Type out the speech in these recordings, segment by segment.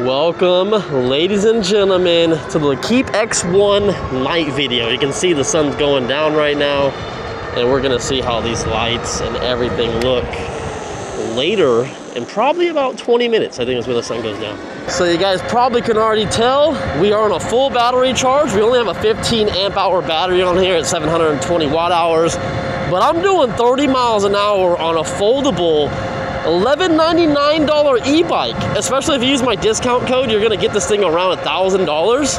Welcome, ladies and gentlemen, to the Luckeep X1 night video. You can see the sun's going down right now, and we're gonna see how these lights and everything look later in probably about 20 minutes. I think is when the sun goes down. So you guys probably can already tell, we are on a full battery charge. We only have a 15 amp hour battery on here at 720 watt hours, but I'm doing 30 miles an hour on a foldable $11.99 e-bike. Especially if you use my discount code, you're gonna get this thing around $1,000.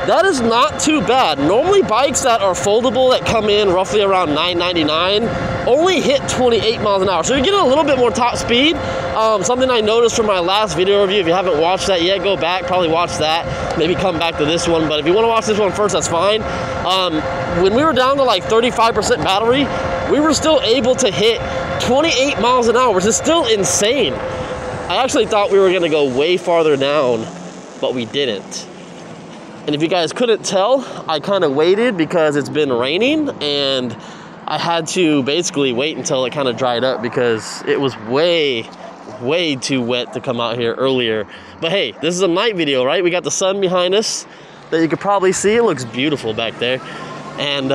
That is not too bad. Normally bikes that are foldable that come in roughly around $9.99 only hit 28 miles an hour. So you're getting a little bit more top speed. Something I noticed from my last video review, if you haven't watched that yet, go back, probably watch that, maybe come back to this one. But if you wanna watch this one first, that's fine. When we were down to like 35% battery, we were still able to hit 28 miles an hour, which is still insane. I actually thought we were gonna go way farther down, but we didn't. And if you guys couldn't tell, I kind of waited because it's been raining, and I had to basically wait until it kind of dried up because it was way too wet to come out here earlier. But hey, this is a night video, right? We got the sun behind us that you could probably see. It looks beautiful back there. And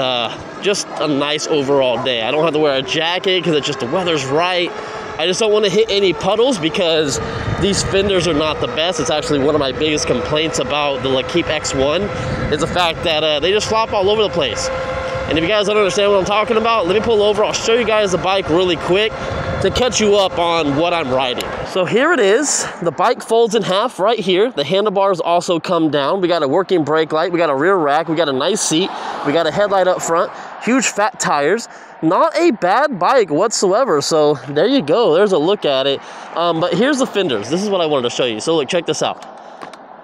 just a nice overall day. I don't have to wear a jacket because it's just the weather's right. I just don't want to hit any puddles because these fenders are not the best. It's actually one of my biggest complaints about the Luckeep X1 is the fact that they just flop all over the place. And if you guys don't understand what I'm talking about, let me pull over. I'll show you guys the bike really quick to catch you up on what I'm riding. So here it is. The bike folds in half right here. The handlebars also come down. We got a working brake light. We got a rear rack. We got a nice seat. We got a headlight up front. Huge fat tires. Not a bad bike whatsoever. So there you go. There's a look at it. But here's the fenders. This is what I wanted to show you. So look, check this out.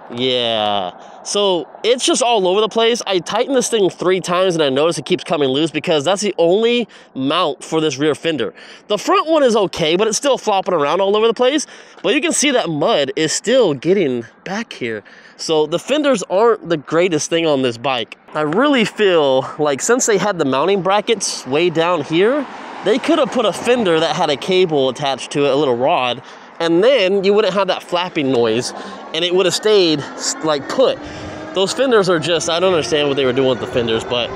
Yeah, so it's just all over the place. I tightened this thing 3 times and I noticed it keeps coming loose because that's the only mount for this rear fender. The front one is okay, but it's still flopping around all over the place. But you can see that mud is still getting back here. So the fenders aren't the greatest thing on this bike. I really feel like since they had the mounting brackets way down here, they could have put a fender that had a cable attached to it, a little rod, and then you wouldn't have that flapping noise and it would have stayed like put. Those fenders are just, I don't understand what they were doing with the fenders, but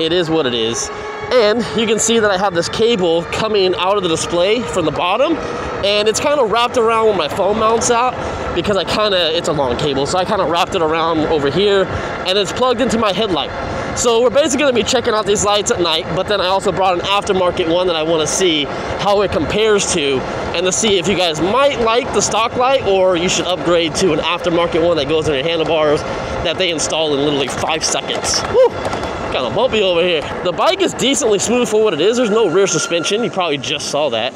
it is what it is. And you can see that I have this cable coming out of the display from the bottom, and it's kind of wrapped around where my phone mounts out because it's a long cable, so I kind of wrapped it around over here, and it's plugged into my headlight. So we're basically gonna be checking out these lights at night, but then I also brought an aftermarket one that I wanna see how it compares to, and to see if you guys might like the stock light or you should upgrade to an aftermarket one that goes in your handlebars that they install in literally 5 seconds. Woo! Kind of bumpy over here. The bike is decently smooth for what it is. There's no rear suspension. You probably just saw that.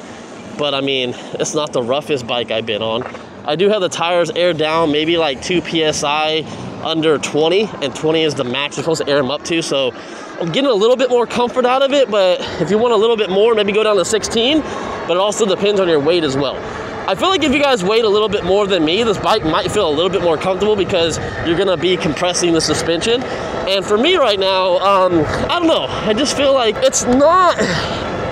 But I mean, it's not the roughest bike I've been on. I do have the tires aired down, maybe like 2 PSI under 20, and 20 is the max you're supposed to air them up to. So I'm getting a little bit more comfort out of it, but if you want a little bit more, maybe go down to 16, but it also depends on your weight as well. I feel like if you guys weight a little bit more than me, this bike might feel a little bit more comfortable because you're gonna be compressing the suspension. And for me right now, I don't know, I just feel like it's not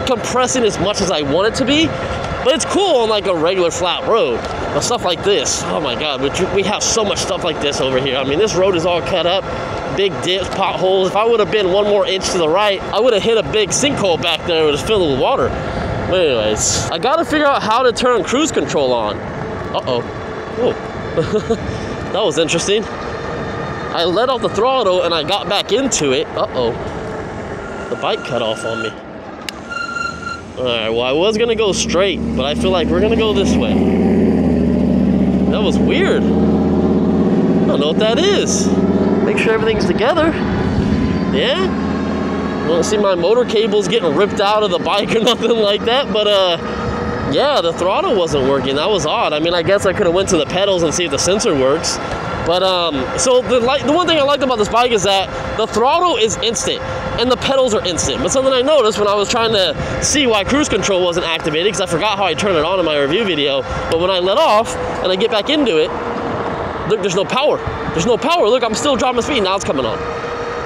compressing as much as I want it to be, but it's cool on like a regular flat road. But stuff like this, oh my God, we have so much stuff like this over here. I mean, this road is all cut up, big dips, potholes. If I would have been 1 more inch to the right, I would have hit a big sinkhole back there. It was filled with water. But anyways, I gotta figure out how to turn cruise control on. Uh-oh. Whoa. That was interesting. I let off the throttle and I got back into it. Uh-oh. The bike cut off on me. Alright, well I was gonna go straight, but I feel like we're gonna go this way. That was weird. I don't know what that is. Make sure everything's together. Yeah? I don't see my motor cables getting ripped out of the bike or nothing like that, but yeah, the throttle wasn't working. That was odd. I mean, I guess I could have went to the pedals and see if the sensor works. But so the one thing I liked about this bike is that the throttle is instant and the pedals are instant. But something I noticed when I was trying to see why cruise control wasn't activated, because I forgot how I turned it on in my review video, but when I let off and I get back into it, look, there's no power. There's no power. Look, I'm still dropping speed. Now it's coming on.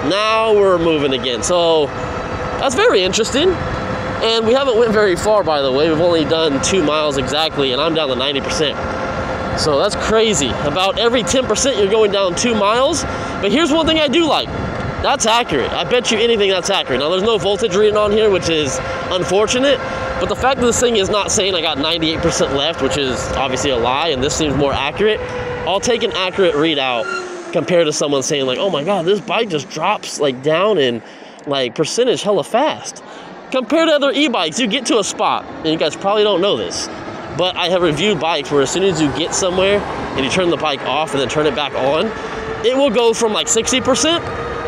Now we're moving again. So that's very interesting. And we haven't went very far, by the way. We've only done 2 miles exactly, and I'm down to 90%. So that's crazy. About every 10% you're going down 2 miles. But here's one thing I do like. That's accurate. I bet you anything that's accurate. Now, there's no voltage reading on here, which is unfortunate. But the fact that this thing is not saying I got 98% left, which is obviously a lie, and this seems more accurate, I'll take an accurate readout compared to someone saying like, oh my God, this bike just drops like down in like percentage hella fast. Compared to other e-bikes, you get to a spot, and you guys probably don't know this, but I have reviewed bikes where as soon as you get somewhere and you turn the bike off and then turn it back on, it will go from like 60%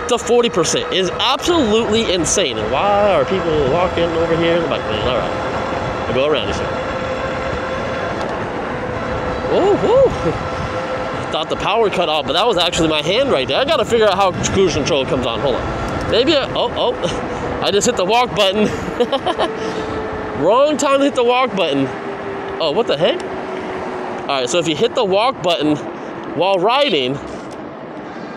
to 40%. It is absolutely insane. And why are people walking over here in the bike lane? All right, I'll go around you, sir. Whoa, whoa. Thought the power cut off, but that was actually my hand right there. I gotta figure out how cruise control comes on. Hold on. Maybe I just hit the walk button. Wrong time to hit the walk button. Oh, what the heck? All right, so if you hit the walk button while riding,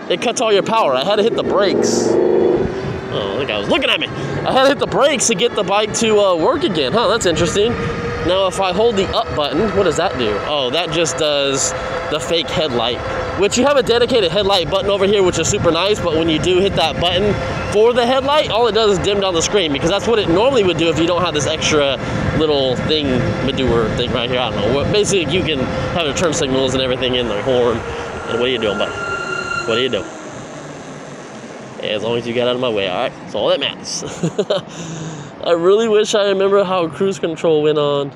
it cuts all your power. I had to hit the brakes. Oh, I think I was looking at me. I had to hit the brakes to get the bike to work again. Huh, that's interesting. Now, if I hold the up button, what does that do? Oh, that just does the fake headlight, which you have a dedicated headlight button over here, which is super nice, but when you do hit that button for the headlight, all it does is dim down the screen, because that's what it normally would do if you don't have this extra little thing, maneuver thing right here. I don't know. Basically, you can have your turn signals and everything in the horn. And what are you doing, buddy? What are you doing? As long as you get out of my way, all right? That's all that matters. I really wish I remember how cruise control went on.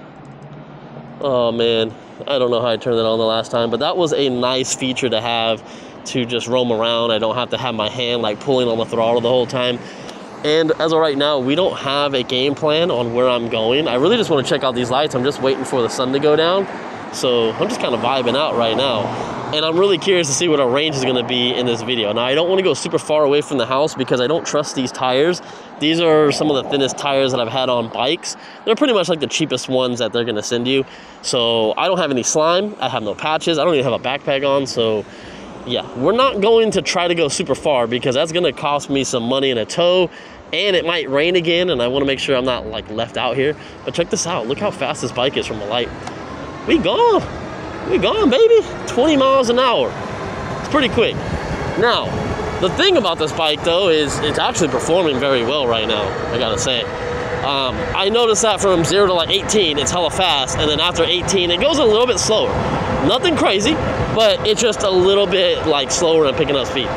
Oh, man. I don't know how I turned it on the last time, but that was a nice feature to have to just roam around. I don't have to have my hand like pulling on the throttle the whole time. And as of right now, we don't have a game plan on where I'm going. I really just want to check out these lights. I'm just waiting for the sun to go down. So I'm just kind of vibing out right now. And I'm really curious to see what our range is going to be in this video. Now, I don't want to go super far away from the house because I don't trust these tires. These are some of the thinnest tires that I've had on bikes. They're pretty much like the cheapest ones that they're going to send you. So I don't have any slime. I have no patches. I don't even have a backpack on. So yeah, we're not going to try to go super far because that's going to cost me some money in a tow. And it might rain again, and I want to make sure I'm not like left out here. But check this out. Look how fast this bike is from the light. We gone. We gone, baby. 20 miles an hour. It's pretty quick. Now, the thing about this bike, though, is it's actually performing very well right now, I gotta say. I noticed that from 0 to like 18, it's hella fast, and then after 18, it goes a little bit slower. Nothing crazy, but it's just a little bit like slower and picking up speed.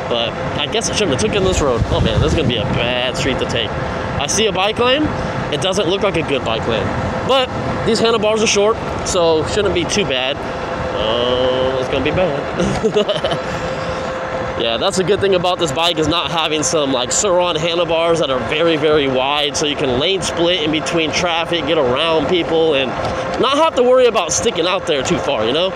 But I guess I shouldn't have taken this road. Oh man, this is gonna be a bad street to take. I see a bike lane. It doesn't look like a good bike lane. But these handlebars are short, so shouldn't be too bad. Oh, it's gonna be bad. Yeah, that's a good thing about this bike is not having some like Sur-Ron handlebars that are very, very wide, so you can lane split in between traffic, get around people, and not have to worry about sticking out there too far, you know?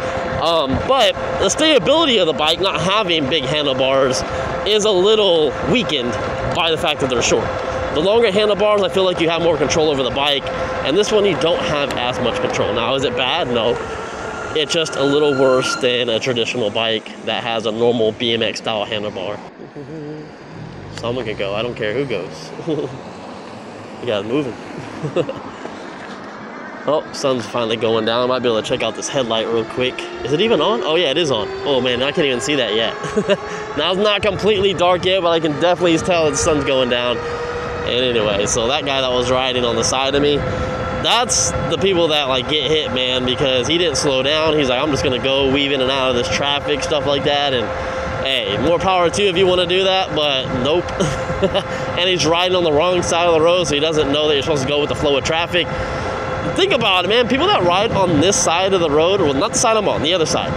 But the stability of the bike, not having big handlebars, is a little weakened by the fact that they're short. The longer handlebars, I feel like you have more control over the bike, and this one you don't have as much control. Now, is it bad? No. It's just a little worse than a traditional bike that has a normal BMX style handlebar. Someone can go, I don't care who goes. You got it moving. Oh, sun's finally going down. I might be able to check out this headlight real quick. Is it even on? Oh yeah, it is on. Oh man, I can't even see that yet. Now it's not completely dark yet, but I can definitely tell that the sun's going down. And anyway, so that guy that was riding on the side of me, that's the people that like get hit, man, because he didn't slow down. He's like, I'm just gonna go weave in and out of this traffic, stuff like that. And hey, more power to you if you want to do that, but nope. And he's riding on the wrong side of the road, so he doesn't know that you're supposed to go with the flow of traffic. Think about it, man. People that ride on this side of the road, or not the side I'm on, the other side,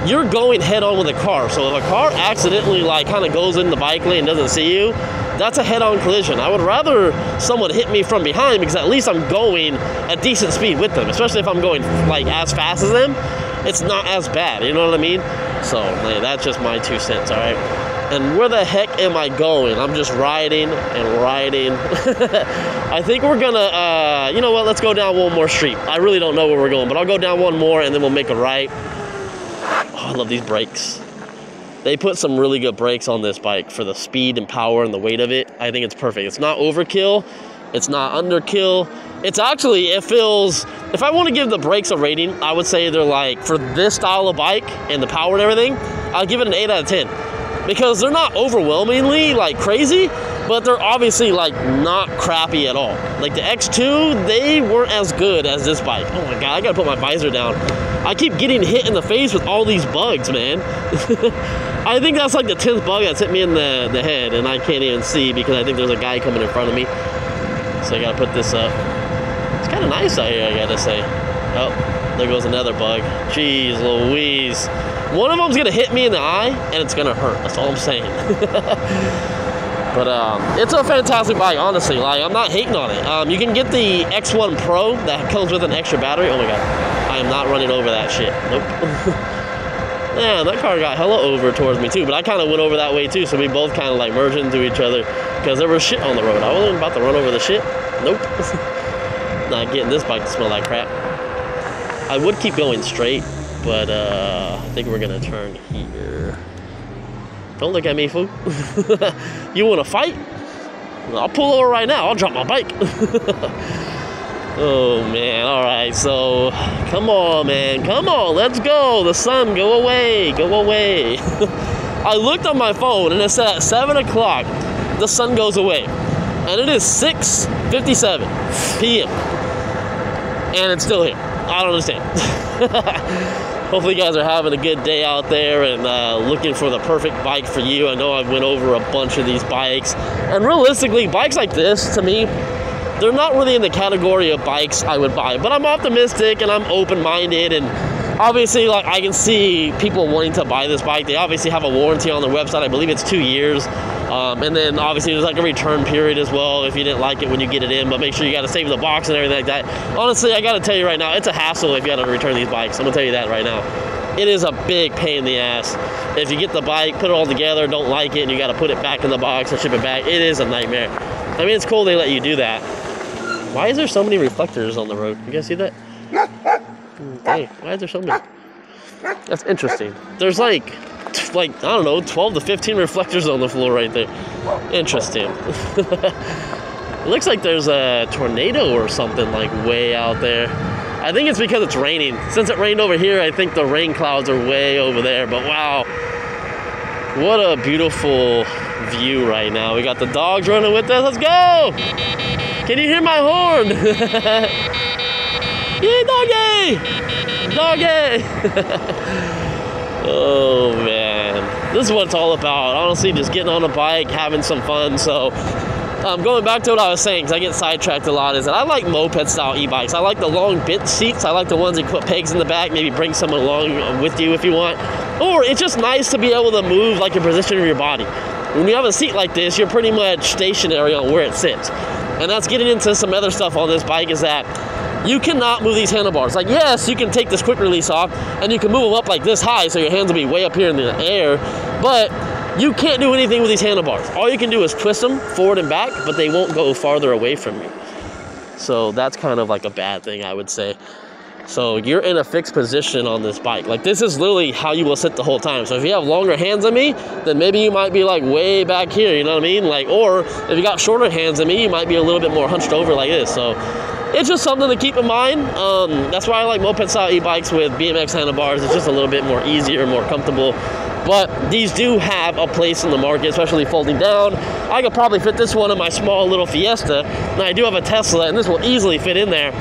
you're going head on with a car. So if a car accidentally like kind of goes in the bike lane and doesn't see you, that's a head-on collision. I would rather someone hit me from behind because at least I'm going at decent speed with them, especially if I'm going like as fast as them. It's not as bad, you know what I mean? So man, that's just my 2 cents, all right? And where the heck am I going? I'm just riding and riding. I think we're gonna, you know what, let's go down one more street. I really don't know where we're going, but I'll go down one more and then we'll make a right. Oh, I love these brakes. They put some really good brakes on this bike for the speed and power and the weight of it. I think it's perfect. It's not overkill. It's not underkill. It's actually, it feels if I want to give the brakes a rating, I would say they're like, for this style of bike and the power and everything, I'll give it an 8 out of 10. Because they're not overwhelmingly like crazy, but they're obviously like not crappy at all. Like the X2, they weren't as good as this bike. Oh my God, I gotta put my visor down. I keep getting hit in the face with all these bugs, man. I think that's like the 10th bug that's hit me in the head, and I can't even see because I think there's a guy coming in front of me. So I gotta put this up. It's kind of nice out here, I gotta say. Oh, there goes another bug. Jeez Louise. One of them's gonna hit me in the eye, and it's gonna hurt. That's all I'm saying. But it's a fantastic bike, honestly. Like, I'm not hating on it. You can get the X1 Pro that comes with an extra battery. Oh my God, I am not running over that shit. Nope. Man, that car got hella over towards me too, but I kind of went over that way too, so we both kind of like merged into each other because there was shit on the road. I wasn't about to run over the shit. Nope. Not getting this bike to smell like crap. I would keep going straight, but I think we're gonna turn here. Don't look at me, fool. You wanna fight? I'll pull over right now. I'll drop my bike. Oh man, all right, so come on, man, come on, let's go. The sun, go away, go away. I looked on my phone and it said at 7 o'clock the sun goes away, and it is 6:57 p.m. and it's still here. I don't understand. Hopefully you guys are having a good day out there and looking for the perfect bike for you. I know I went over a bunch of these bikes, and realistically, bikes like this, to me, they're not really in the category of bikes I would buy, but I'm optimistic and I'm open-minded, and obviously, like, I can see people wanting to buy this bike. They obviously have a warranty on their website. I believe it's 2 years. And then obviously there's like a return period as well if you didn't like it when you get it in, but make sure you got to save the box and everything like that. Honestly, I got to tell you right now, it's a hassle if you got to return these bikes. I'm gonna tell you that right now. It is a big pain in the ass. If you get the bike, put it all together, don't like it, and you got to put it back in the box and ship it back, it is a nightmare. I mean, it's cool they let you do that. Why is there so many reflectors on the road? You guys see that? Hey, why is there so many? That's interesting. There's like, I don't know, 12 to 15 reflectors on the floor right there. Interesting. It looks like there's a tornado or something like way out there. I think it's because it's raining. Since it rained over here, I think the rain clouds are way over there. But wow, what a beautiful view right now. We got the dogs running with us. Let's go! Can you hear my horn? Yeah, doggy! Doggy! Oh man, this is what it's all about. Honestly, just getting on a bike, having some fun. So going back to what I was saying, because I get sidetracked a lot, is that I like moped style e-bikes. I like the long bent seats. I like the ones that put pegs in the back, maybe bring someone along with you if you want. Or it's just nice to be able to move like a position of your body. When you have a seat like this, you're pretty much stationary on where it sits. And that's getting into some other stuff on this bike, is that you cannot move these handlebars. Like, yes, you can take this quick release off and you can move them up like this high so your hands will be way up here in the air, but you can't do anything with these handlebars. All you can do is twist them forward and back, but they won't go farther away from you. So that's kind of like a bad thing, I would say. So you're in a fixed position on this bike. Like, this is literally how you will sit the whole time. So if you have longer hands than me, then maybe you might be like way back here, you know what I mean? Like, or if you got shorter hands than me, you might be a little bit more hunched over like this. So it's just something to keep in mind. That's why I like moped style e-bikes with BMX handlebars. It's just a little bit more easier, more comfortable. But these do have a place in the market, especially folding down. I could probably fit this one in my small little Fiesta. Now I do have a Tesla, and this will easily fit in there.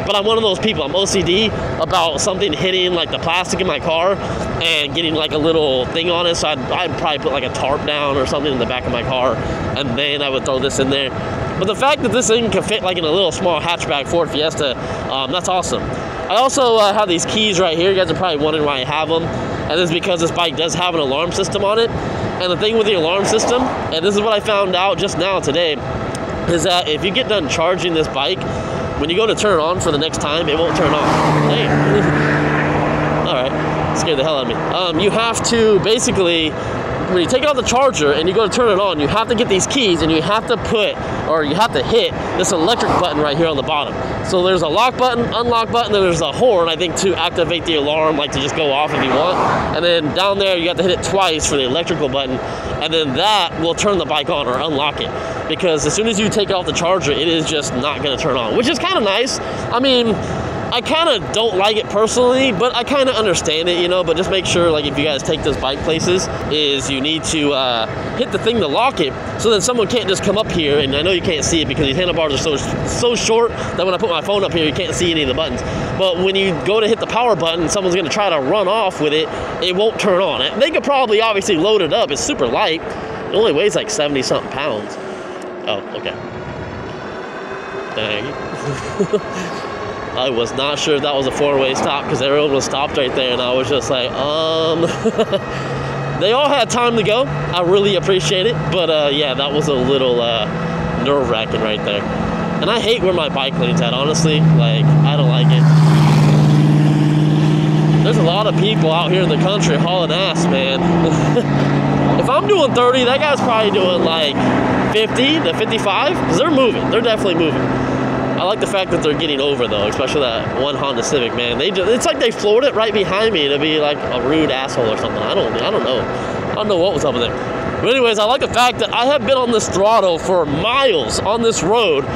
But I'm one of those people, I'm OCD about something hitting like the plastic in my car and getting like a little thing on it. So I'd probably put like a tarp down or something in the back of my car, and then I would throw this in there. But the fact that this thing can fit like in a little small hatchback Ford Fiesta, that's awesome. I also have these keys right here. You guys are probably wondering why I have them. And this is because this bike does have an alarm system on it. And the thing with the alarm system, and this is what I found out just now today, is that if you get done charging this bike, when you go to turn it on for the next time, it won't turn on. Dang. All right, scared the hell out of me. You have to basically, when you take out the charger and you go to turn it on, you have to get these keys and you have to hit this electric button right here on the bottom. So there's a lock button, unlock button, then there's a horn, I think, to activate the alarm, like to just go off if you want. And then down there, you have to hit it twice for the electrical button, and then that will turn the bike on or unlock it. Because as soon as you take off the charger, it is just not gonna turn on, which is kind of nice. I mean, I kind of don't like it personally, but I kind of understand it, you know. But just make sure, like, if you guys take those bike places, is you need to hit the thing to lock it, so then someone can't just come up here. And I know you can't see it because these handlebars are so short that when I put my phone up here, you can't see any of the buttons. But when you go to hit the power button, someone's going to try to run off with it. It won't turn on. They could probably obviously load it up. It's super light. It only weighs like 70-something pounds. Oh, okay. Dang. I was not sure if that was a four-way stop because everyone was stopped right there, and I was just like, They all had time to go. I really appreciate it, but yeah, that was a little nerve-wracking right there. And I hate where my bike lane's at, honestly. Like, I don't like it. There's a lot of people out here in the country hauling ass, man. If I'm doing 30, that guy's probably doing like 50 to 55, because they're moving. They're definitely moving. I like the fact that they're getting over, though, especially that one Honda Civic, man. It's like they floored it right behind me to be like a rude asshole or something. I don't know. I don't know what was up with it. But anyways, I like the fact that I have been on this throttle for miles on this road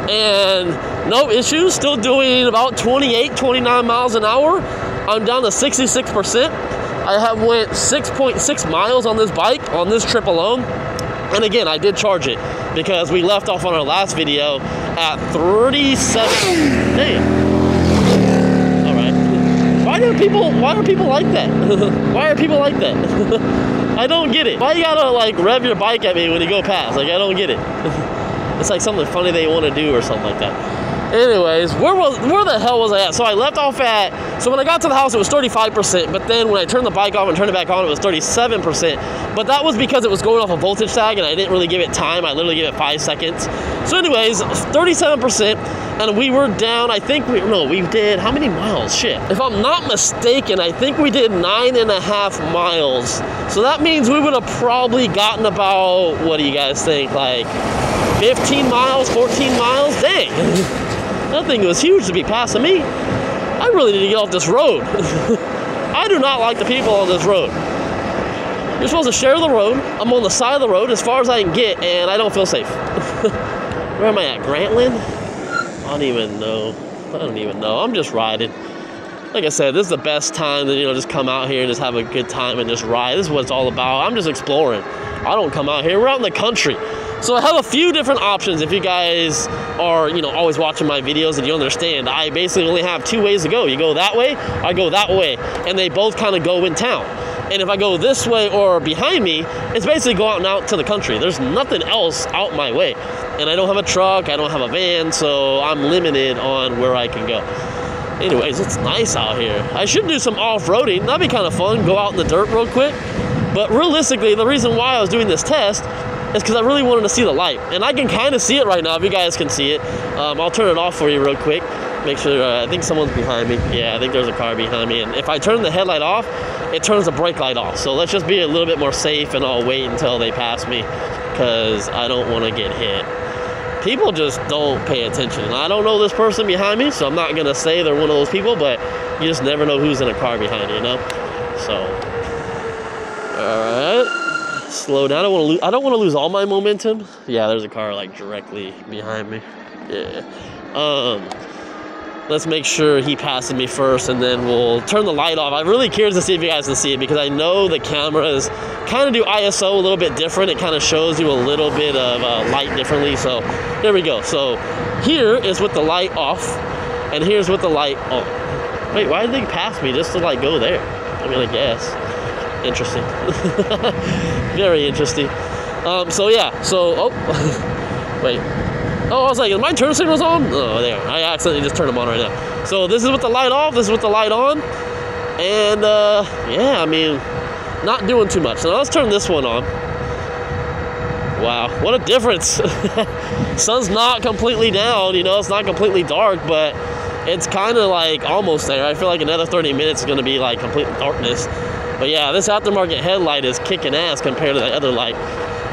and no issues. Still doing about 28, 29 miles an hour. I'm down to 66%. I have went 6.6 miles on this bike on this trip alone. And again, I did charge it because we left off on our last video at 37. Damn. All right. Why are people like that? Why are people like that? I don't get it. Why you gotta like rev your bike at me when you go past? Like, I don't get it. It's like something funny they want to do or something like that. Anyways, where the hell was I at? So I left off at, so when I got to the house, it was 35%, but then when I turned the bike off and turned it back on, it was 37%. But that was because it was going off a voltage tag, and I didn't really give it time. I literally gave it 5 seconds. So anyways, 37%, and we were down, I think we did, how many miles? Shit. If I'm not mistaken, I think we did 9.5 miles. So that means we would have probably gotten about, what do you guys think, like 15 miles, 14 miles? Dang. That thing was huge to be passing me. I really need to get off this road. I do not like the people on this road. You're supposed to share the road. I'm on the side of the road as far as I can get, and I don't feel safe. Where am I at? Grantland? I don't even know. I'm just riding. Like I said, this is the best time to, just come out here and just have a good time and just ride. This is what it's all about. I'm just exploring. I don't come out here. We're out in the country. So I have a few different options if you guys are, always watching my videos and you understand. I basically only have 2 ways to go. You go that way, I go that way. And they both kind of go in town. And if I go this way or behind me, it's basically go out and out to the country. There's nothing else out my way. And I don't have a truck, I don't have a van, so I'm limited on where I can go. Anyways, it's nice out here. I should do some off-roading. That'd be kind of fun, go out in the dirt real quick. But realistically, the reason why I was doing this test is because I really wanted to see the light. And I can kind of see it right now, if you guys can see it. I'll turn it off for you real quick. Make sure, I think someone's behind me. Yeah, I think there's a car behind me. And if I turn the headlight off, it turns the brake light off. So let's just be a little bit more safe, and I'll wait until they pass me because I don't want to get hit. People just don't pay attention. And I don't know this person behind me, so I'm not going to say they're one of those people, but you just never know who's in a car behind you, So, all right. Slow down. I don't want to lose all my momentum. Yeah, there's a car like directly behind me. Yeah. Let's make sure he passes me first, and then we'll turn the light off. I'm really curious to see if you guys can see it because I know the cameras kind of do ISO a little bit different. It kind of shows you a little bit of light differently. So there we go. So here is with the light off, and here's with the light on. Wait, why did they pass me just to like go there? I mean, I guess. Interesting. Very interesting. So yeah, so, wait. Oh, I was like, is my turn signals on? Oh, there. I accidentally just turned them on right now. So this is with the light off, this is with the light on. And, yeah, I mean, not doing too much. So now let's turn this one on. Wow, what a difference. Sun's not completely down, it's not completely dark, but it's kind of like almost there. I feel like another 30 minutes is going to be like complete darkness. But yeah, this aftermarket headlight is kicking ass compared to the other light.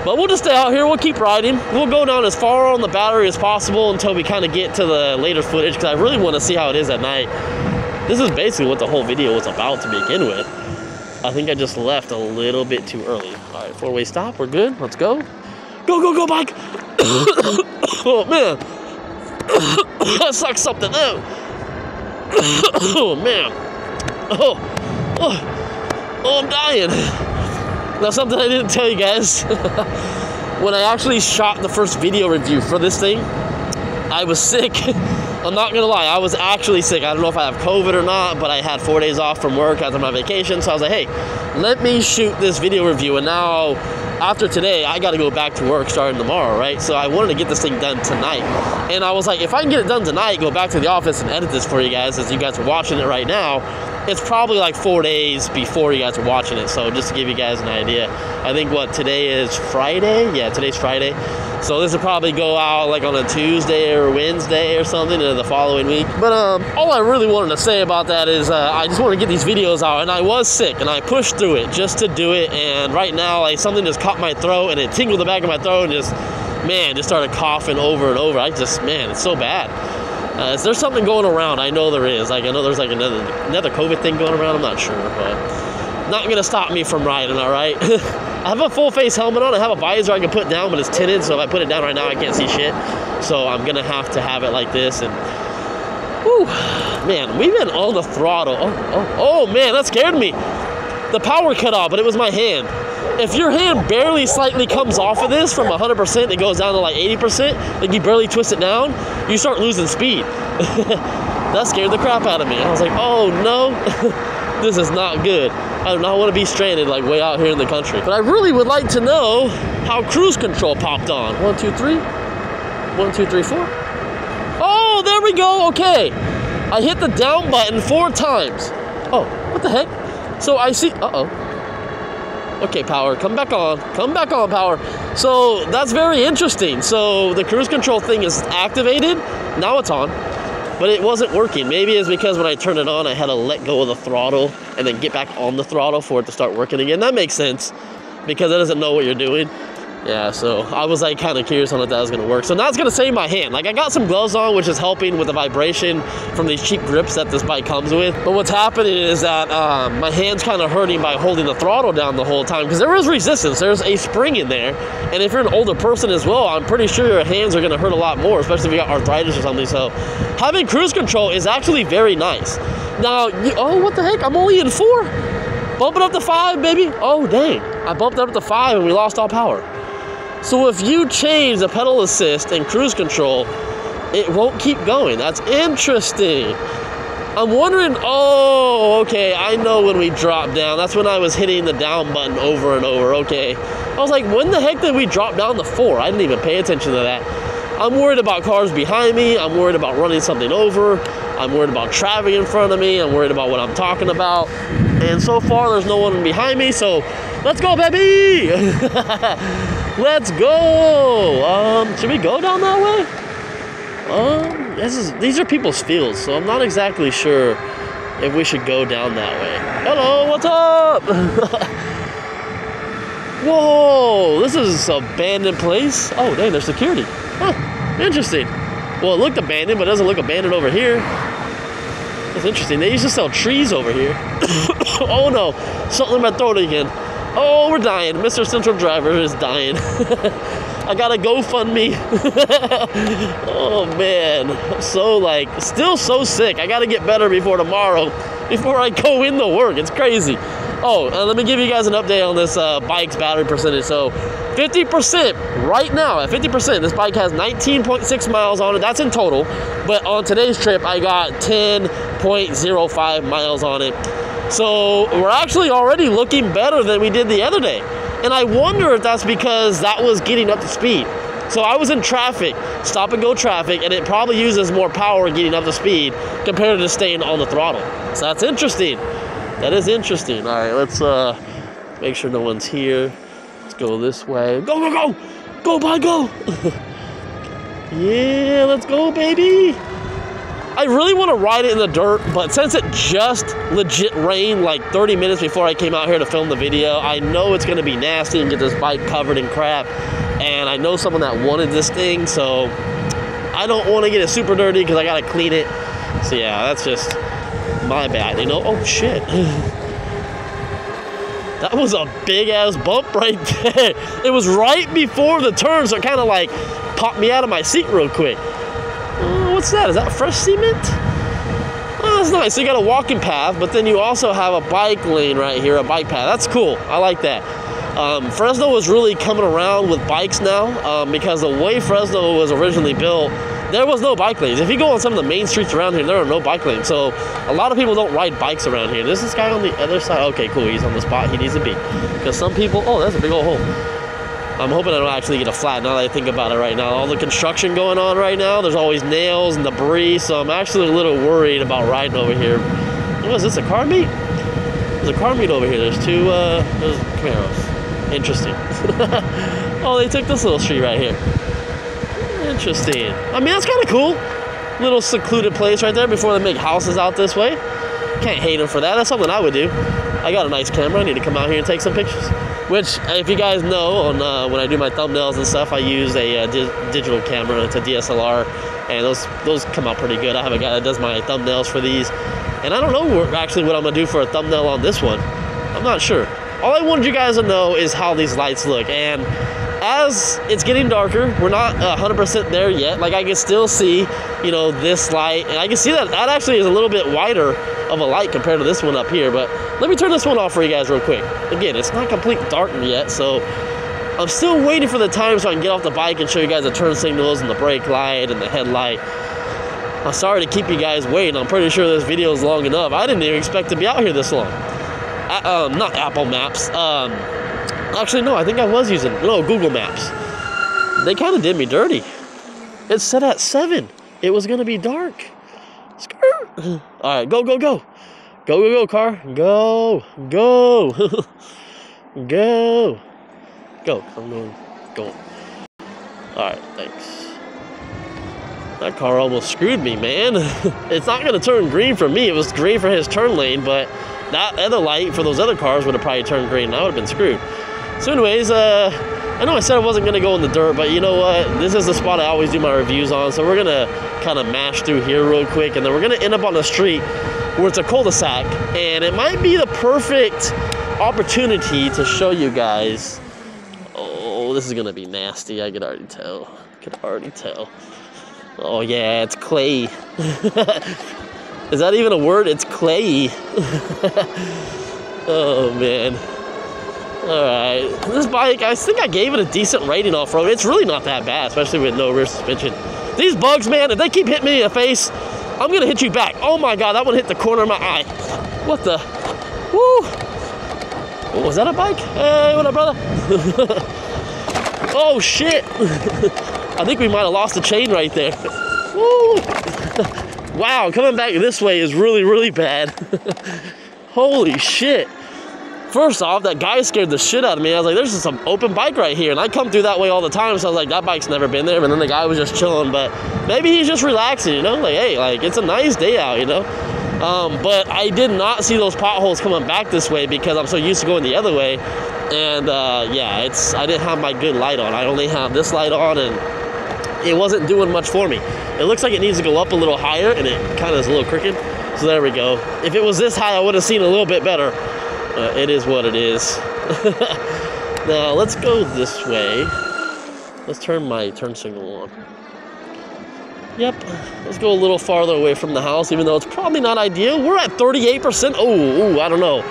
But we'll just stay out here. We'll keep riding. We'll go down as far on the battery as possible until we kind of get to the later footage because I really want to see how it is at night. This is basically what the whole video was about to begin with. I think I just left a little bit too early. All right, 4-way stop. We're good. Let's go. Go, go, go, bike. Oh, man. That sucks something out. Oh, man. Oh, I'm dying. Now, something I didn't tell you guys. When I actually shot the first video review for this thing, I was sick. I'm not gonna lie, I was actually sick. I don't know if I have COVID or not, but I had 4 days off from work after my vacation, so I was like, hey, let me shoot this video review. And now, after today, I gotta go back to work starting tomorrow, right? So I wanted to get this thing done tonight. And I was like, if I can get it done tonight, go back to the office and edit this for you guys, as you guys are watching it right now, it's probably like 4 days before you guys are watching it. So just to give you guys an idea, I think today is Friday? Yeah, today's Friday. So this will probably go out like on a Tuesday or Wednesday or something in the following week. But all I really wanted to say about that is I just want to get these videos out, and I was sick and I pushed through it just to do it. And right now, like, something just caught my throat and it tingled the back of my throat and just started coughing over and over. Man, it's so bad. Is there something going around? I know there is. Like, I know there's like another COVID thing going around. I'm not sure, but not gonna stop me from riding. All right. I have a full face helmet on. I have a visor I can put down, but it's tinted, so if I put it down right now, I can't see shit. So I'm gonna have to have it like this. And whew, man, we've been on the throttle. Oh man, that scared me. The power cut off, but it was my hand. If your hand barely slightly comes off of this from 100%, it goes down to like 80%, like you barely twist it down, you start losing speed. That scared the crap out of me. I was like, oh no, this is not good. I do not want to be stranded like way out here in the country. But I really would like to know how cruise control popped on. 1, 2, 3. 1, 2, 3, 4. Oh, there we go. Okay. I hit the down button 4 times. Oh, what the heck? So I see, okay, power, come back on, power. So that's very interesting. So the cruise control thing is activated, now it's on, but it wasn't working. Maybe it's because when I turned it on, I had to let go of the throttle and then get back on the throttle for it to start working again. That makes sense, because it doesn't know what you're doing. Yeah, so I was like kind of curious on if that was gonna work. So now it's gonna save my hand. Like, I got some gloves on, which is helping with the vibration from these cheap grips that this bike comes with. But what's happening is that my hand's kind of hurting by holding the throttle down the whole time, because there is resistance. There's a spring in there. And if you're an older person as well, I'm pretty sure your hands are gonna hurt a lot more, especially if you got arthritis or something. So having cruise control is actually very nice. Now, oh, what the heck? I'm only in 4. Bump it up to 5, baby. Oh, dang. I bumped it up to 5 and we lost all power. So if you change the pedal assist and cruise control, it won't keep going. That's interesting. I'm wondering, oh, okay, I know when we dropped down. That's when I was hitting the down button over and over, okay. I was like, when the heck did we drop down to 4? I didn't even pay attention to that. I'm worried about cars behind me. I'm worried about running something over. I'm worried about traffic in front of me. I'm worried about what I'm talking about. And so far, there's no one behind me, so let's go, baby! Let's go! Should we go down that way? These are people's fields, so I'm not exactly sure if we should go down that way. Hello, what's up? Whoa, this is an abandoned place. Oh, dang, there's security. Huh, interesting. Well, it looked abandoned, but it doesn't look abandoned over here. That's interesting. They used to sell trees over here. Oh no, something in my throat again. Oh, we're dying. MrCentralDriver is dying. I gotta GoFundMe. Oh man, I'm so still so sick. I gotta get better before tomorrow, before I go into work. It's crazy. Oh, let me give you guys an update on this bike's battery percentage. So 50% right now, at 50%, this bike has 19.6 miles on it. That's in total. But on today's trip, I got 10.05 miles on it. So we're actually already looking better than we did the other day. And I wonder if that's because that was getting up to speed. So I was in traffic, stop and go traffic, and it probably uses more power getting up to speed compared to staying on the throttle. So that's interesting. That is interesting. All right, let's make sure no one's here. Let's go this way. Go, go, go! Go, bye, go! Yeah, let's go, baby! I really want to ride it in the dirt, but since it just legit rained like 30 minutes before I came out here to film the video, I know it's going to be nasty and get this bike covered in crap. And I know someone that wanted this thing, so I don't want to get it super dirty because I got to clean it. So yeah, that's just my bad, you know? Oh, shit. That was a big-ass bump right there. It was right before the turn, so it kind of like popped me out of my seat real quick. What's that? Is that fresh cement? Oh, that's nice. So you got a walking path, but then you also have a bike lane right here, a bike path. That's cool. I like that. Fresno is really coming around with bikes now because the way Fresno was originally built, there was no bike lanes. If you go on some of the main streets around here, there are no bike lanes. So a lot of people don't ride bikes around here. There's this guy on the other side. Okay, cool. He's on the spot he needs to be. Because some people, oh, that's a big old hole. I'm hoping I don't actually get a flat now that I think about it right now. All the construction going on right now, there's always nails and debris. So I'm actually a little worried about riding over here. What is this, a car meet? There's a car meet over here. There's two, there's Camaros. Interesting. Oh, they took this little street right here. Interesting. I mean, that's kind of cool. Little secluded place right there before they make houses out this way. Can't hate them for that. That's something I would do. I got a nice camera. I need to come out here and take some pictures. Which, if you guys know, on when I do my thumbnails and stuff, I use a digital camera. It's a DSLR, and those come out pretty good. I have a guy that does my thumbnails for these, and I don't know actually what I'm gonna do for a thumbnail on this one. I'm not sure. All I wanted you guys to know is how these lights look, and as it's getting darker, we're not 100% there yet. Like, I can still see, you know, this light, and I can see that actually is a little bit wider of a light compared to this one up here. But let me turn this one off for you guys real quick. Again, it's not complete dark yet, so I'm still waiting for the time so I can get off the bike and show you guys the turn signals and the brake light and the headlight. I'm sorry to keep you guys waiting. I'm pretty sure this video is long enough. I didn't even expect to be out here this long. Not Apple Maps. Actually, no, I think I was using, Google Maps. They kind of did me dirty. It said at 7. It was going to be dark. Skirt. All right, go, go, go. Go, go, go, car. Go, go. Go. Go. I'm going. Go. All right, thanks. That car almost screwed me, man. It's not going to turn green for me. It was green for his turn lane, but that other light for those other cars would have probably turned green, and I would have been screwed. So anyways, I know I said I wasn't going to go in the dirt, but you know what? This is the spot I always do my reviews on, so we're going to kind of mash through here real quick, and then we're going to end up on a street where it's a cul-de-sac, and it might be the perfect opportunity to show you guys. Oh, this is going to be nasty. I could already tell. Oh, yeah, it's clay. Is that even a word? It's clay. Oh, man. Alright, this bike, I think I gave it a decent rating off-road. It's really not that bad, especially with no rear suspension. These bugs, man, if they keep hitting me in the face, I'm going to hit you back. Oh my God, that one hit the corner of my eye. What the? Woo! Oh, was that a bike? Hey, what up, brother? Oh, shit. I think we might have lost the chain right there. Woo! Wow, coming back this way is really, really bad. Holy shit. First off, that guy scared the shit out of me. I was like, there's just some open bike right here. And I come through that way all the time, so I was like, that bike's never been there. And then the guy was just chilling, but maybe he's just relaxing, you know? Like, hey, like, it's a nice day out, you know? But I did not see those potholes coming back this way because I'm so used to going the other way. And, yeah, I didn't have my good light on. I only have this light on, and it wasn't doing much for me. It looks like it needs to go up a little higher, and it kind of is a little crooked. So there we go. If it was this high, I would have seen a little bit better. It is what it is. Now, let's go this way. Let's turn my turn signal on. Yep, let's go a little farther away from the house, even though it's probably not ideal. We're at 38%. Oh, I don't know.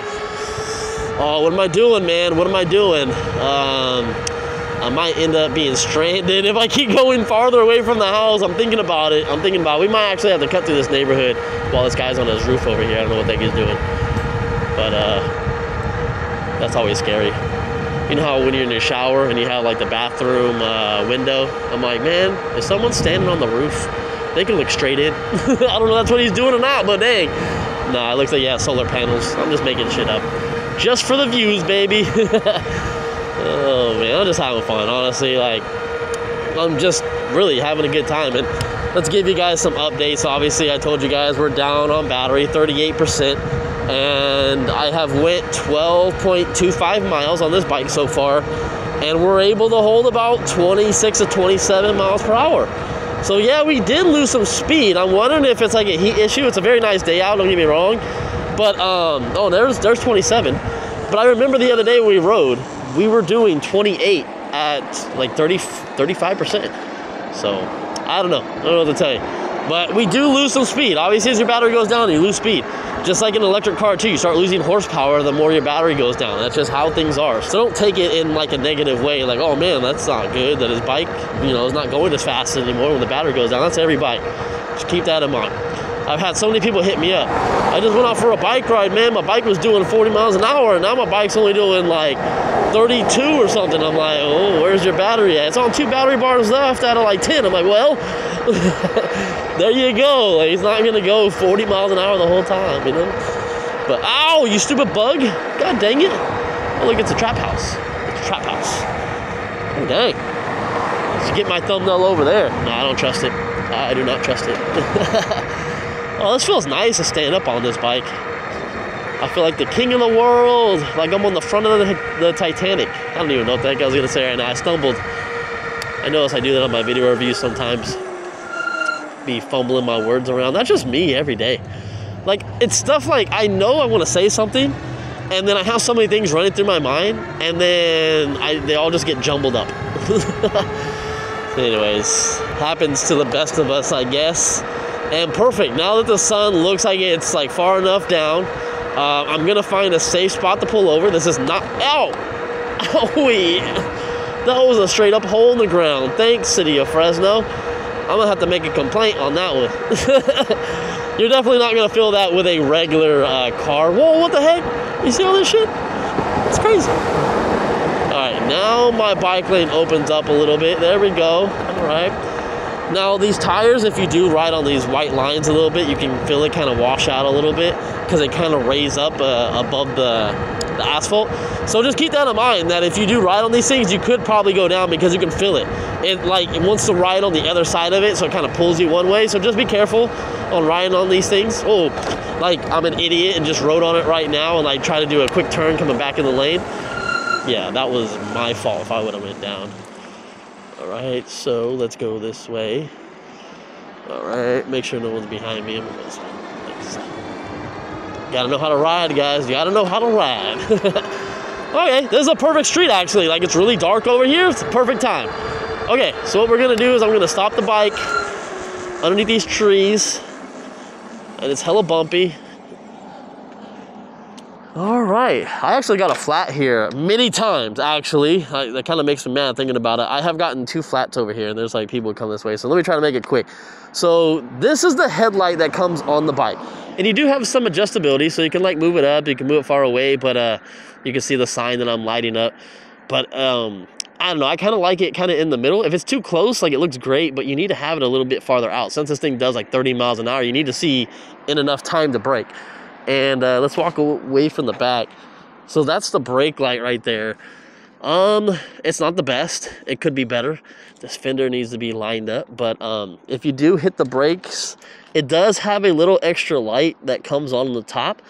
Oh, what am I doing, man? What am I doing? I might end up being stranded if I keep going farther away from the house. I'm thinking about it. We might actually have to cut through this neighborhood while this guy's on his roof over here. I don't know what that guy's doing. But, that's always scary. You know how when you're in your shower and you have like the bathroom window? I'm like, man, if someone's standing on the roof, they can look straight in. I don't know if that's what he's doing or not, but dang. Nah, it looks like, yeah, solar panels. I'm just making shit up. Just for the views, baby. Oh, man, I'm just having fun, honestly. Like, I'm just really having a good time. And let's give you guys some updates. Obviously, I told you guys we're down on battery, 38%. And I have went 12.25 miles on this bike so far, and we're able to hold about 26 to 27 miles per hour. So yeah, we did lose some speed. I'm wondering if it's like a heat issue. It's a very nice day out, don't get me wrong, but oh, there's 27. But I remember the other day we rode, we were doing 28 at like 35%. So I don't know what to tell you. But we do lose some speed. Obviously, as your battery goes down, you lose speed. Just like an electric car too, you start losing horsepower the more your battery goes down. That's just how things are. So don't take it in like a negative way, like, oh man, that's not good, that his bike, you know, is not going as fast anymore when the battery goes down. That's every bike. Just keep that in mind. I've had so many people hit me up. I just went out for a bike ride, man. My bike was doing 40 miles an hour, and now my bike's only doing like 32 or something. I'm like, oh, where's your battery at? It's on 2 battery bars left out of like 10. I'm like, well, there you go. Like, he's not gonna go 40 miles an hour the whole time, you know? But, ow, you stupid bug. God dang it. Oh, look, it's a trap house. It's a trap house. Oh, dang. Let's get my thumbnail over there. No, I don't trust it. I do not trust it. Oh, this feels nice to stand up on this bike. I feel like the king of the world. Like I'm on the front of the Titanic. I don't even know what the heck I was going to say right now. I stumbled. I notice I do that on my video reviews sometimes. Be fumbling my words around. That's just me every day. Like, it's stuff like I know I want to say something, and then I have so many things running through my mind, and then they all just get jumbled up. Anyways, happens to the best of us, I guess. And perfect. Now that the sun looks like it's like far enough down, I'm gonna find a safe spot to pull over. This is not. Ow! Owie! That was a straight up hole in the ground. Thanks, City of Fresno. I'm gonna have to make a complaint on that one. You're definitely not gonna feel that with a regular car. Whoa! What the heck? You see all this shit? It's crazy. All right, now my bike lane opens up a little bit. There we go. All right. Now these tires, if you do ride on these white lines a little bit, you can feel it kind of wash out a little bit because they kind of raise up above the asphalt. So just keep that in mind, that if you do ride on these things, you could probably go down because you can feel it. It wants to ride on the other side of it, so it kind of pulls you one way. So just be careful on riding on these things. Oh, like I'm an idiot and just rode on it right now and like try to do a quick turn coming back in the lane. Yeah, that was my fault if I would have went down. All right, so let's go this way. All right, make sure no one's behind me. Gotta know how to ride, guys. You gotta know how to ride. Okay, this is a perfect street, actually. Like, it's really dark over here. It's the perfect time. Okay, so what we're gonna do is I'm gonna stop the bike underneath these trees, and it's hella bumpy. All right, I actually got a flat here many times, actually. That kind of makes me mad thinking about it. I have gotten 2 flats over here, and there's like people who come this way, so let me try to make it quick. So this is the headlight that comes on the bike, and you do have some adjustability, so you can like move it up, you can move it far away, but you can see the sign that I'm lighting up. But I don't know, I kind of like it kind of in the middle. If it's too close, like, it looks great, but you need to have it a little bit farther out. Since this thing does like 30 miles an hour, you need to see in enough time to brake. And let's walk away from the back. So that's the brake light right there. It's not the best. It could be better. This fender needs to be lined up. But if you do hit the brakes, it does have a little extra light that comes on the top,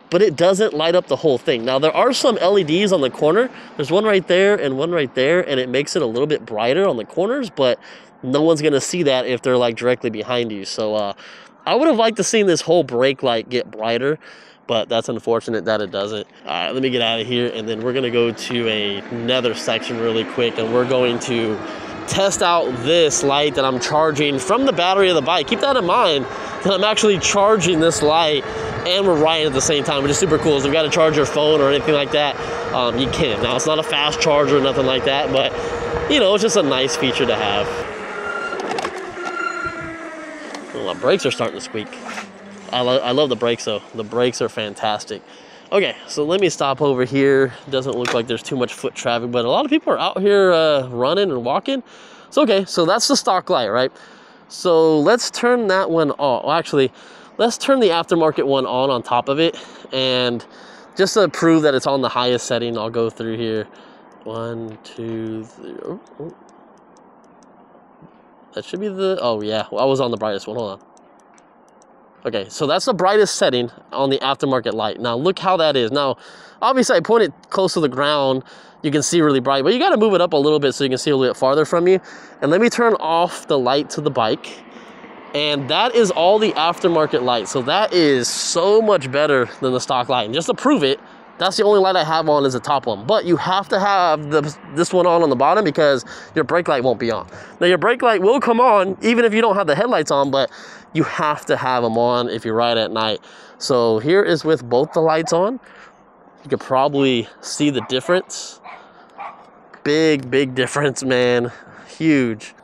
but it doesn't light up the whole thing. Now, there are some LEDs on the corner. There's one right there and one right there, and it makes it a little bit brighter on the corners, but no one's gonna see that if they're like directly behind you. So I would have liked to see this whole brake light get brighter, but that's unfortunate that it doesn't. All right, let me get out of here, and then we're gonna go to another section really quick, and we're going to test out this light that I'm charging from the battery of the bike. Keep that in mind, that I'm actually charging this light and we're riding at the same time, which is super cool. So if you've got to charge your phone or anything like that, you can. Now, it's not a fast charger or nothing like that, but, you know, it's just a nice feature to have. Well, my brakes are starting to squeak. I love the brakes, though. The brakes are fantastic. Okay, so let me stop over here. Doesn't look like there's too much foot traffic, but a lot of people are out here running and walking. So, okay, so that's the stock light, right? So let's turn that one on. Well, actually, let's turn the aftermarket one on top of it. And just to prove that it's on the highest setting, I'll go through here. 1, 2, 3. Oh. That should be the, oh yeah, well, I was on the brightest one, hold on. Okay, so that's the brightest setting on the aftermarket light. Now look how that is. Now, obviously I point it close to the ground, you can see really bright, but you gotta move it up a little bit so you can see a little bit farther from you. And let me turn off the light to the bike. And that is all the aftermarket light. So that is so much better than the stock light. And just to prove it, That's the only light I have on is the top one. But you have to have this one on the bottom because your brake light won't be on. Now your brake light will come on even if you don't have the headlights on, but you have to have them on if you ride at night. So here is with both the lights on. You could probably see the difference. Big difference, man. Huge.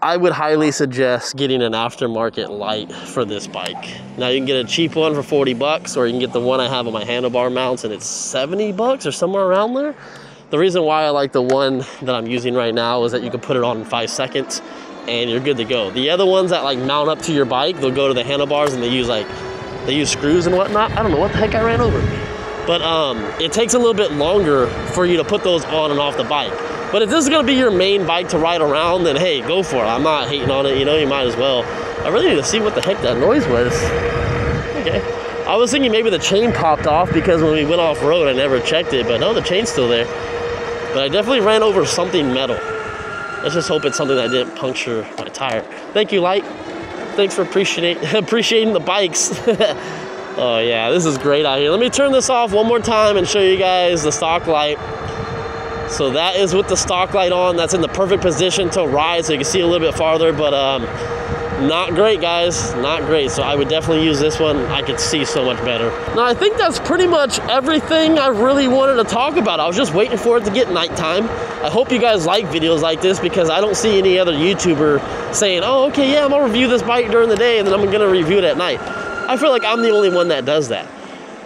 I would highly suggest getting an aftermarket light for this bike. Now you can get a cheap one for 40 bucks, or you can get the one I have on my handlebar mounts and it's 70 bucks or somewhere around there. The reason why I like the one that I'm using right now is that you can put it on in 5 seconds and you're good to go. The other ones that like mount up to your bike, they'll go to the handlebars and they use screws and whatnot. I don't know what the heck I ran over. But it takes a little bit longer for you to put those on and off the bike. But if this is gonna be your main bike to ride around, then hey, go for it. I'm not hating on it, you know, you might as well. I really need to see what the heck that noise was. Okay. I was thinking maybe the chain popped off because when we went off road, I never checked it, but no, the chain's still there. But I definitely ran over something metal. Let's just hope it's something that didn't puncture my tire. Thank you, Light. Thanks for appreciating the bikes. Oh yeah, this is great out here. Let me turn this off one more time and show you guys the stock light. So that is with the stock light on. That's in the perfect position to ride so you can see a little bit farther, but not great, guys, not great. So I would definitely use this one. I could see so much better. Now I think that's pretty much everything I really wanted to talk about. I was just waiting for it to get nighttime. I hope you guys like videos like this because I don't see any other YouTuber saying, oh, okay, yeah, I'm gonna review this bike during the day and then I'm gonna review it at night. I feel like I'm the only one that does that.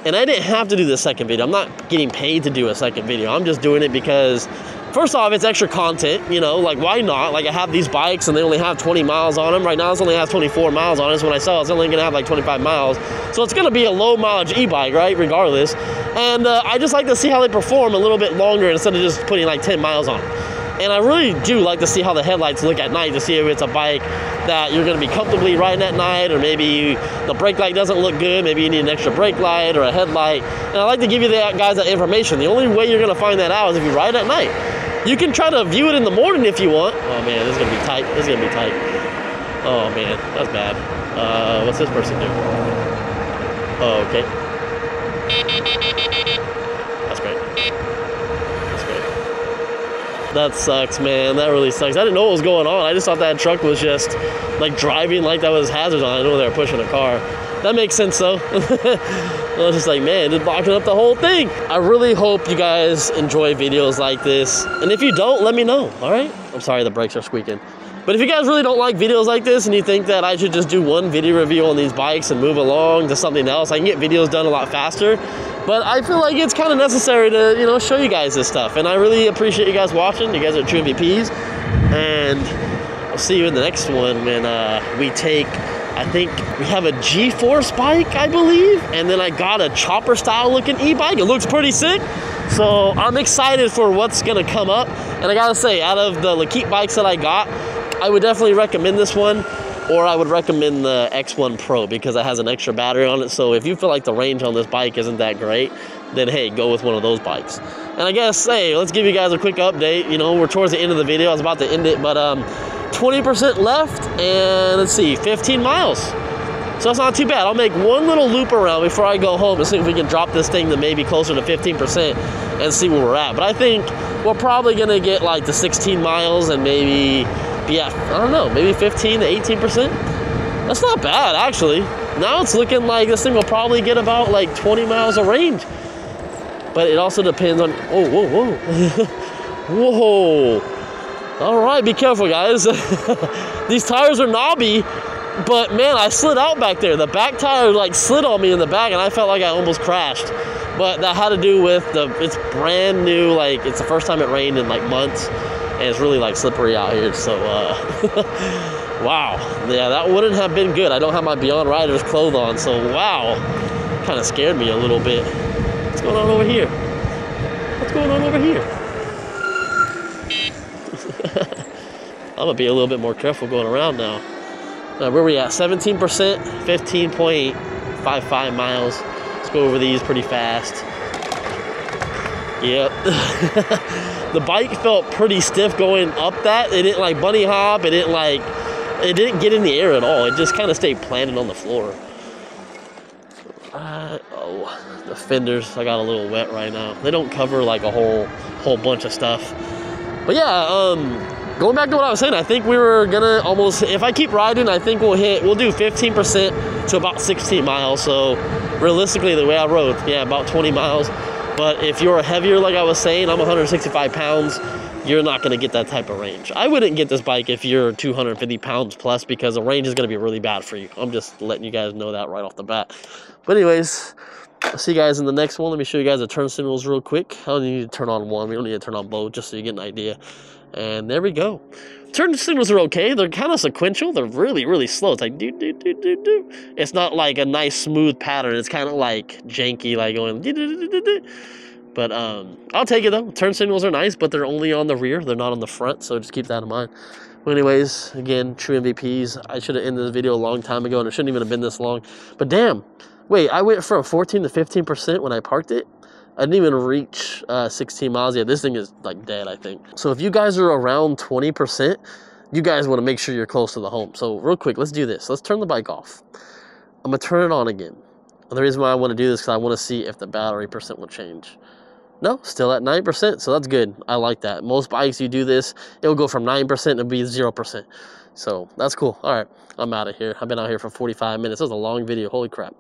And I didn't have to do the second video. I'm not getting paid to do a second video. I'm just doing it because, first off, it's extra content, you know, like why not? Like I have these bikes and they only have 20 miles on them. Right now, this only has 24 miles on it. So when I sell it, it's only gonna have like 25 miles. So it's gonna be a low mileage e-bike, right? Regardless. And I just like to see how they perform a little bit longer instead of just putting like 10 miles on them. And I really do like to see how the headlights look at night to see if it's a bike that you're going to be comfortably riding at night, or maybe the brake light doesn't look good, maybe you need an extra brake light or a headlight. And I like to give you guys that information. The only way you're going to find that out is if you ride at night. You can try to view it in the morning if you want. Oh man, this is going to be tight. This is going to be tight. Oh man, that's bad. What's this person do? Oh, okay. That's great. That's great. That sucks, man. That really sucks. I didn't know what was going on. I just thought that truck was just like driving like that was hazards on. I know they were pushing a car. That makes sense though. I was just like, man, just blocking up the whole thing. I really hope you guys enjoy videos like this. And if you don't, let me know, all right? I'm sorry, the brakes are squeaking. But if you guys really don't like videos like this and you think that I should just do one video review on these bikes and move along to something else, I can get videos done a lot faster. But I feel like it's kind of necessary to, you know, show you guys this stuff. And I really appreciate you guys watching. You guys are true MVPs. And I'll see you in the next one when we take, I think we have a G-Force bike, I believe. And then I got a chopper style looking e-bike. It looks pretty sick. So I'm excited for what's gonna come up. And I gotta say, out of the Luckeep bikes that I got, I would definitely recommend this one, or I would recommend the X1 Pro because it has an extra battery on it. So if you feel like the range on this bike isn't that great, then hey, go with one of those bikes. And I guess, hey, let's give you guys a quick update. You know, we're towards the end of the video. I was about to end it, but 20% left, and let's see, 15 miles. So that's not too bad. I'll make one little loop around before I go home to see if we can drop this thing to maybe closer to 15% and see where we're at. But I think we're probably gonna get like the 16 miles and maybe, yeah, I don't know, maybe 15 to 18%. That's not bad, actually. Now it's looking like this thing will probably get about like 20 miles of range. But it also depends on, oh, whoa, whoa. Whoa. All right, be careful, guys. These tires are knobby, but man, I slid out back there. The back tire like slid on me in the back and I felt like I almost crashed. But that had to do with it's brand new, like it's the first time it rained in like months. And it's really like slippery out here, so wow, yeah, that wouldn't have been good. I don't have my Beyond Riders clothes on, so wow, kind of scared me a little bit. What's going on over here? What's going on over here? I'm gonna be a little bit more careful going around now. Where are we at? 17%, 15.55 miles. Let's go over these pretty fast. Yep. The bike felt pretty stiff going up that. It didn't like bunny hop. It didn't get in the air at all. It just kind of stayed planted on the floor. The fenders, I got a little wet right now. They don't cover like a whole bunch of stuff. But yeah, going back to what I was saying, I think we were gonna almost, if I keep riding, I think we'll do 15% to about 16 miles. So realistically, the way I rode, yeah, about 20 miles. But if you're heavier, like I was saying, I'm 165 pounds, you're not going to get that type of range. I wouldn't get this bike if you're 250 pounds plus, because the range is going to be really bad for you. I'm just letting you guys know that right off the bat. But anyways, I'll see you guys in the next one. Let me show you guys the turn signals real quick. I only need to turn on one. We don't need to turn on both, just so you get an idea. And there we go. Turn signals are okay. They're kind of sequential. They're really, really slow. It's like do, do, do, do, do. It's not like a nice smooth pattern. It's kind of like janky, like going do, do, do, do, do. But I'll take it though. Turn signals are nice, but they're only on the rear. They're not on the front, so just keep that in mind. But anyways, again, true MVPs. I should have ended this video a long time ago, and it shouldn't even have been this long. But damn, wait, I went from 14 to 15% when I parked it. I didn't even reach 16 miles yet. This thing is like dead, I think. So if you guys are around 20%, you guys want to make sure you're close to the home. So real quick, let's do this. Let's turn the bike off. I'm going to turn it on again. And the reason why I want to do this is because I want to see if the battery percent will change. No, still at 9%, so that's good. I like that. Most bikes, you do this, it will go from 9% to be 0%. So that's cool. All right, I'm out of here. I've been out here for 45 minutes. That was a long video. Holy crap.